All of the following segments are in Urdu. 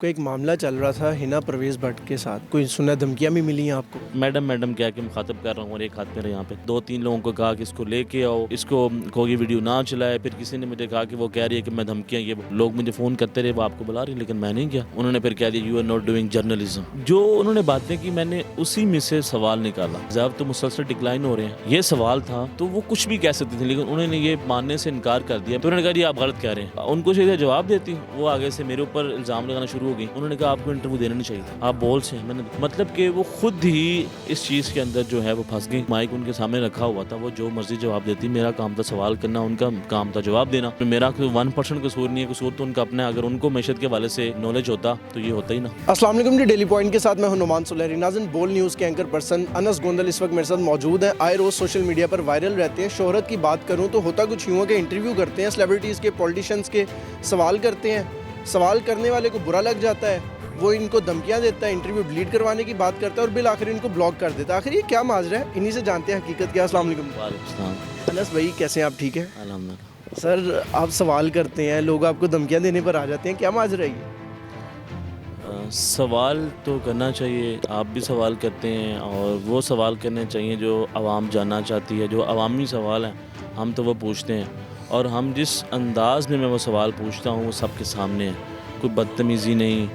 کو ایک معاملہ چل رہا تھا ہنا پرویز بٹ کے ساتھ، کوئی سنا دھمکیاں بھی ملی ہیں آپ کو؟ میڈم کیا کہ مخاطب کر رہا ہوں اور ایک ہاتھ میرے یہاں پہ 2-3 لوگوں کو کہا کہ اس کو لے کے آؤ، اس کو کوئی ویڈیو نہ چلائے. پھر کسی نے مجھے کہا کہ وہ کہہ رہی ہے کہ میں دھمکیاں، یہ لوگ مجھے فون کرتے رہے وہ آپ کو بلا رہی، لیکن میں نہیں کیا. انہوں نے پھر کہہ دیا you are not doing journalism. جو انہوں نے باتیں کی میں نے اسی میں سے سوال نکالا. ضرب تو مسلسل ڈکلائن ہو رہے ہیں، یہ سوال تھا تو وہ کچھ بھی کہہ سکتے تھے، لیکن انہوں نے یہ ماننے سے انکار کر دیا. تو انہوں نے کہا جی آپ غلط کہہ رہے ہیں. ان کو سیدھا جواب دیتی، وہ آگے سے میرے اوپر الزام لگانا شروع ہو گئی. انہوں نے کہا آپ کو انٹرویو دینا نہیں چاہیے تھا، آپ بول سے. میں نے مطلب کہ وہ خود ہی اس چیز کے اندر جو ہے وہ پھنس گئی. مائک ان کے سامنے رکھا ہوا تھا، وہ جو مرضی جواب دیتی. میرا کام تھا سوال کرنا، ان کا کام تھا جواب دینا. میرا 1% قصور نہیں ہے، قصور تو ان کا اپنا ہے. اگر ان کو معیشت کے حوالے سے نالج ہوتا تو یہ ہوتا ہی نہ. السلام علیکم جی، ڈیلی پوائنٹ کے ساتھ میں ہوں نعمان سلیری. ناظرین، بول نیوز کے اینکر پرسن انس گوندل اس وقت میرے ساتھ موجود ہیں. آئے روز سوشل میڈیا پر وائرل رہتے ہیں. شہرت کی بات کروں تو ہوتا کچھ یوں ہے کہ انٹرویو کرتے ہیں سیلیبریٹیز کے، پولیٹیشنز کے، سوال کرتے ہیں. سوال کرنے والے کو برا لگ جاتا ہے، وہ ان کو دھمکیاں دیتا ہے، انٹرویو ڈیلیٹ کروانے کی بات کرتا ہے اور بالآخر ان کو بلاک کر دیتا ہے. آخر یہ کیا ماجرا ہے؟ انہی سے جانتے ہیں حقیقت کیا. السلام علیکم. وعلیکم السلام. انس بھائی کیسے ہیں آپ؟ ٹھیک ہے الحمدللہ. سر. آپ سوال کرتے ہیں، لوگ آپ کو دھمکیاں دینے پر آ جاتے ہیں، کیا ماجرا ہے یہ؟ سوال تو کرنا چاہیے، آپ بھی سوال کرتے ہیں اور وہ سوال کرنے چاہیے جو عوام جاننا چاہتی ہے. جو عوامی سوال ہیں ہم تو وہ پوچھتے ہیں، اور ہم جس انداز میں وہ سوال پوچھتا ہوں وہ سب کے سامنے ہے. کوئی بدتمیزی نہیں،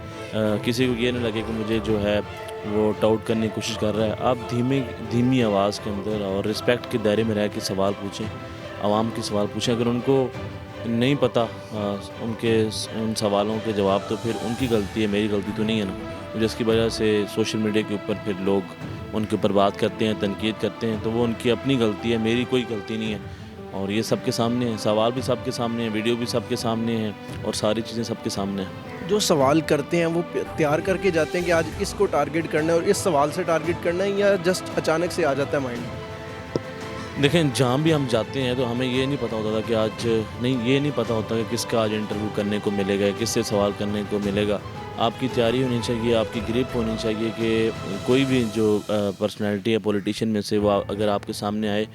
کسی کو یہ نہ لگے کہ مجھے جو ہے وہ ٹاؤٹ کرنے کی کوشش کر رہا ہے. آپ دھیمی آواز کے اندر اور رسپیکٹ کے دائرے میں رہ کے سوال پوچھیں، عوام کے سوال پوچھیں. اگر ان کو نہیں پتہ ان سوالوں کے جواب تو پھر ان کی غلطی ہے، میری غلطی تو نہیں ہے نا. جس کی وجہ سے سوشل میڈیا کے اوپر پھر لوگ ان کے اوپر بات کرتے ہیں، تنقید کرتے ہیں، تو وہ ان کی اپنی غلطی ہے، میری کوئی غلطی نہیں ہے. اور یہ سب کے سامنے ہے، سوال بھی سب کے سامنے ہیں، ویڈیو بھی سب کے سامنے ہیں، اور ساری چیزیں سب کے سامنے ہیں. جو سوال کرتے ہیں وہ تیار کر کے جاتے ہیں کہ آج اس کو ٹارگٹ کرنا ہے اور اس سوال سے ٹارگٹ کرنا ہے، یا جسٹ اچانک سے آ جاتا ہے مائنڈ میں؟ دیکھیں، جہاں بھی ہم جاتے ہیں تو ہمیں یہ نہیں پتہ ہوتا تھا کہ آج یہ نہیں پتہ ہوتا کہ کس کا آج انٹرویو کرنے کو ملے گا، کس سے سوال کرنے کو ملے گا. آپ کی تیاری ہونی چاہیے، آپ کی گریپ ہونی چاہیے کہ کوئی بھی جو پرسنالٹی ہے پولیٹیشین میں سے، وہ اگر آپ کے سامنے آئے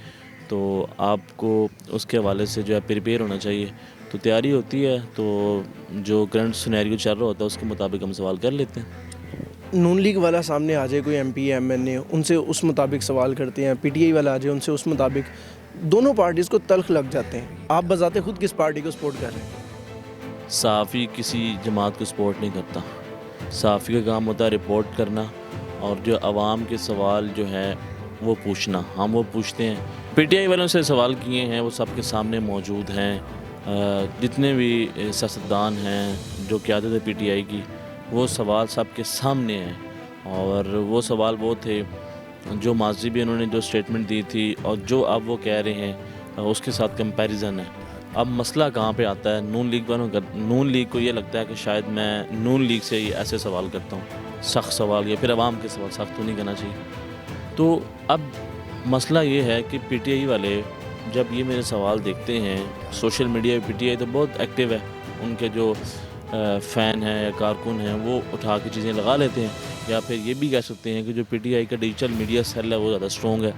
تو آپ کو اس کے حوالے سے جو ہے پریپیئر ہونا چاہیے. تو تیاری ہوتی ہے، تو جو کرنٹ سینیریو چل رہا ہوتا ہے اس کے مطابق ہم سوال کر لیتے ہیں. نون لیگ والا سامنے آ جائے، کوئی ایم پی ایم این اے، ان سے اس مطابق سوال کرتے ہیں. پی ٹی آئی والا آ جائے، ان سے اس مطابق. دونوں پارٹیز کو تلخ لگ جاتے ہیں. آپ بذات خود کس پارٹی کو سپورٹ کر رہے ہیں؟ صحافی کسی جماعت کو سپورٹ نہیں کرتا. صحافی کا کام ہوتا ہے رپورٹ کرنا، اور جو عوام کے سوال جو ہے وہ پوچھنا. ہم وہ پوچھتے ہیں. پی ٹی آئی والوں سے سوال کیے ہیں، وہ سب کے سامنے موجود ہیں. جتنے بھی سیاستدان ہیں جو قیادت ہے پی ٹی آئی کی، وہ سوال سب کے سامنے ہیں. اور وہ سوال وہ تھے جو ماضی بھی انہوں نے جو سٹیٹمنٹ دی تھی اور جو اب وہ کہہ رہے ہیں اس کے ساتھ کمپیریزن ہے. اب مسئلہ کہاں پہ آتا ہے؟ نون لیگ کو یہ لگتا ہے کہ شاید میں نون لیگ سے ہی ایسے سوال کرتا ہوں، سخت سوال، یا پھر عوام کے سوال سخت تو نہیں کرنا چاہیے. تو اب مسئلہ یہ ہے کہ پی ٹی آئی والے جب یہ میرے سوال دیکھتے ہیں، سوشل میڈیا پہ پی ٹی آئی تو بہت ایکٹیو ہے، ان کے جو فین ہیں یا کارکن ہیں وہ اٹھا کے چیزیں لگا لیتے ہیں. یا پھر یہ بھی کہہ سکتے ہیں کہ جو پی ٹی آئی کا ڈیجیٹل میڈیا سیل ہے وہ زیادہ اسٹرانگ ہے،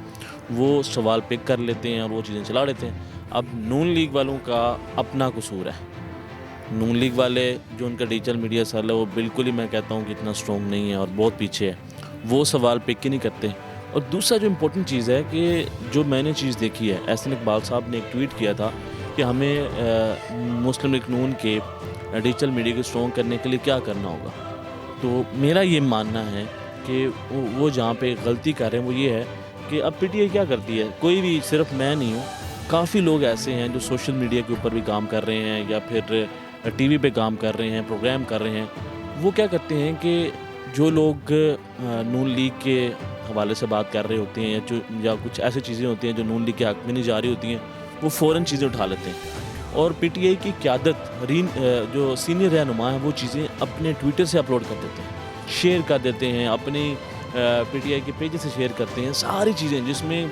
وہ سوال پک کر لیتے ہیں اور وہ چیزیں چلا لیتے ہیں. اب نون لیگ والوں کا اپنا قصور ہے. نون لیگ والے جو ان کا ڈیجیٹل میڈیا سیل ہے وہ بالکل ہی میں کہتا ہوں کہ اتنا اسٹرانگ نہیں ہے اور بہت پیچھے ہے، وہ سوال پک ہی نہیں کرتے. اور دوسرا جو امپورٹنٹ چیز ہے کہ جو میں نے چیز دیکھی ہے، احسن اقبال صاحب نے ایک ٹویٹ کیا تھا کہ ہمیں مسلم لیگ نون کے ڈیجیٹل میڈیا کو اسٹرانگ کرنے کے لیے کیا کرنا ہوگا. تو میرا یہ ماننا ہے کہ وہ جہاں پہ غلطی کر رہے ہیں وہ یہ ہے کہ اب پی ٹی آئی کیا کرتی ہے، کوئی بھی، صرف میں نہیں ہوں، کافی لوگ ایسے ہیں جو سوشل میڈیا کے اوپر بھی کام کر رہے ہیں یا پھر ٹی وی پہ کام کر رہے ہیں، پروگرام کر رہے ہیں. وہ کیا کرتے ہیں کہ جو لوگ نون لیگ کے حوالے سے بات کر رہے ہوتے ہیں یا کچھ ایسی چیزیں ہوتی ہیں جو نون لیگ کے حق میں نہیں جا رہی ہوتی ہیں، وہ فوراً چیزیں اٹھا لیتے ہیں. اور پی ٹی آئی کی قیادت جو سینئر رہنما ہیں وہ چیزیں اپنے ٹویٹر سے اپلوڈ کر دیتے ہیں، شیئر کر دیتے ہیں، اپنی پی ٹی آئی کے پیج سے شیئر کرتے ہیں ساری چیزیں. جس میں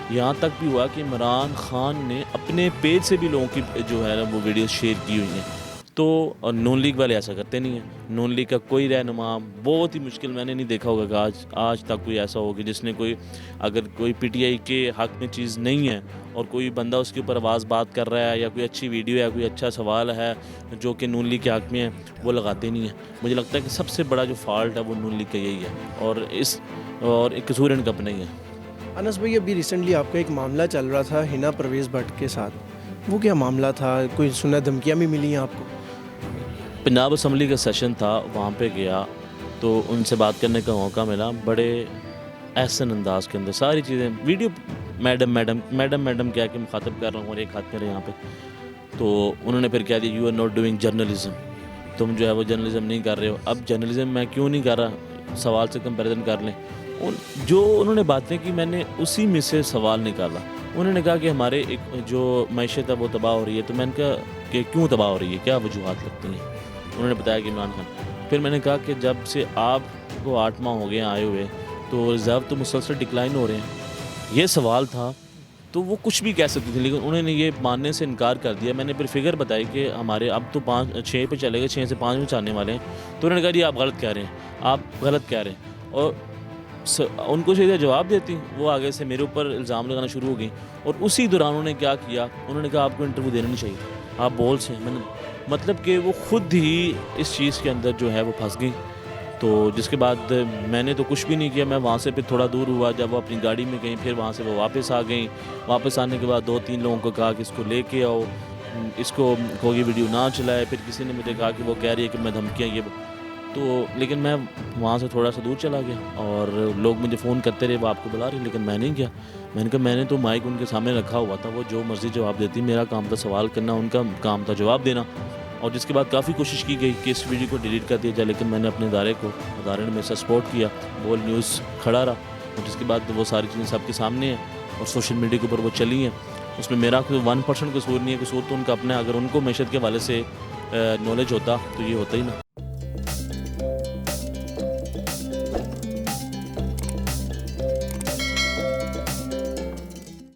یہاں تک بھی ہوا کہ عمران خان نے اپنے پیج سے بھی لوگوں کی جو ہے وہ ویڈیوز شیئر کی ہوئی ہیں. تو نون لیگ والے ایسا کرتے نہیں ہیں. نون لیگ کا کوئی رہنما بہت ہی مشکل, میں نے نہیں دیکھا ہوگا کہ آج تک کوئی ایسا ہوگا جس نے اگر کوئی پی ٹی آئی کے حق میں چیز نہیں ہے اور کوئی بندہ اس کے اوپر آواز بات کر رہا ہے یا کوئی اچھی ویڈیو ہے, کوئی اچھا سوال ہے جو کہ نون لیگ کے حق میں ہے, وہ لگاتے نہیں ہیں. مجھے لگتا ہے کہ سب سے بڑا جو فالٹ ہے وہ نون لیگ کا یہی ہے, اور ایک قصور ان کا اپنا ہی ہے. انس بھائی, ابھی ریسنٹلی آپ کا ایک معاملہ چل رہا تھا ہنا پرویز بھٹ کے ساتھ, وہ کیا معاملہ تھا؟ کوئی سنا دھمکیاں بھی ملی ہیں آپ کو؟ پنجاب اسمبلی کا سیشن تھا, وہاں پہ گیا تو ان سے بات کرنے کا موقع ملا. بڑے احسن انداز کے اندر ساری چیزیں, video madam madam madam madam کیا کہ مخاطب کر رہا ہوں اور ایک ہاتھ میرے یہاں پہ, تو انہوں نے پھر کہہ دیا you are not doing journalism, تم جو ہے وہ جرنلزم نہیں کر رہے ہو. اب جرنلزم میں کیوں نہیں کر رہا, سوال سے کمپیریزن کر لیں. جو انہوں نے باتیں کی میں نے اسی میں سے سوال نکالا. انہوں نے کہا کہ ہمارے ایک جو معیشت ہے وہ تباہ ہو رہی ہے. تو میں نے کہا کہ کیوں تباہ ہو رہی ہے, کیا وجوہات لگتی ہیں؟ انہوں نے بتایا کہ عمران خان. پھر میں نے کہا کہ جب سے آپ کو 8 ماہ ہو گئے آئے ہوئے تو ریزرو تو مسلسل ڈکلائن ہو رہے ہیں. یہ سوال تھا تو وہ کچھ بھی کہہ سکتی تھی, لیکن انہوں نے یہ ماننے سے انکار کر دیا. میں نے پھر فگر بتائی کہ ہمارے اب تو 6 پہ چلے گئے, 6 سے 5 میں چاہنے والے ہیں. تو انہوں نے کہا جی آپ غلط کہہ رہے ہیں, آپ غلط کہہ رہے ہیں. اور ان کو سیدھا جواب دیتی, وہ آگے سے میرے اوپر الزام لگانا شروع ہو گئی. اور اسی دوران انہوں نے کیا کیا, انہوں نے کہا آپ کو انٹرویو دینا نہیں چاہیے, آپ بول سے. میں نے مطلب کہ وہ خود ہی اس چیز کے اندر جو ہے وہ پھنس گئی. تو جس کے بعد میں نے تو کچھ بھی نہیں کیا, میں وہاں سے پھر تھوڑا دور ہوا. جب وہ اپنی گاڑی میں گئیں, پھر وہاں سے وہ واپس آ گئیں. واپس آنے کے بعد 2-3 لوگوں کو کہا کہ اس کو لے کے آؤ, اس کو کوئی ویڈیو نہ چلائے. پھر کسی نے مجھے کہا کہ وہ کہہ رہی ہے کہ میں دھمکیاں یہ تو, لیکن میں وہاں سے تھوڑا سا دور چلا گیا اور لوگ مجھے فون کرتے رہے وہ آپ کو بلا رہے, لیکن میں نہیں گیا. میں نے کہا میں نے تو مائک ان کے سامنے رکھا ہوا تھا, وہ جو مرضی جواب دیتی, میرا کام تھا سوال کرنا, ان کا کام تھا جواب دینا. اور جس کے بعد کافی کوشش کی گئی کہ اس ویڈیو کو ڈیلیٹ کر دیا جائے, لیکن میں نے اپنے ادارے نے میرے ساتھ سپورٹ کیا. بول نیوز کھڑا رہا, اور جس کے بعد وہ ساری چیزیں سب کے سامنے ہیں اور سوشل میڈیا کے اوپر وہ چلی ہیں. اس میں میرا کوئی 1% قصور نہیں ہے, قصور تو ان کا اپنا ہے. اگر ان کو معیشت کے حوالے سے نالج ہوتا تو یہ ہوتا ہی نا.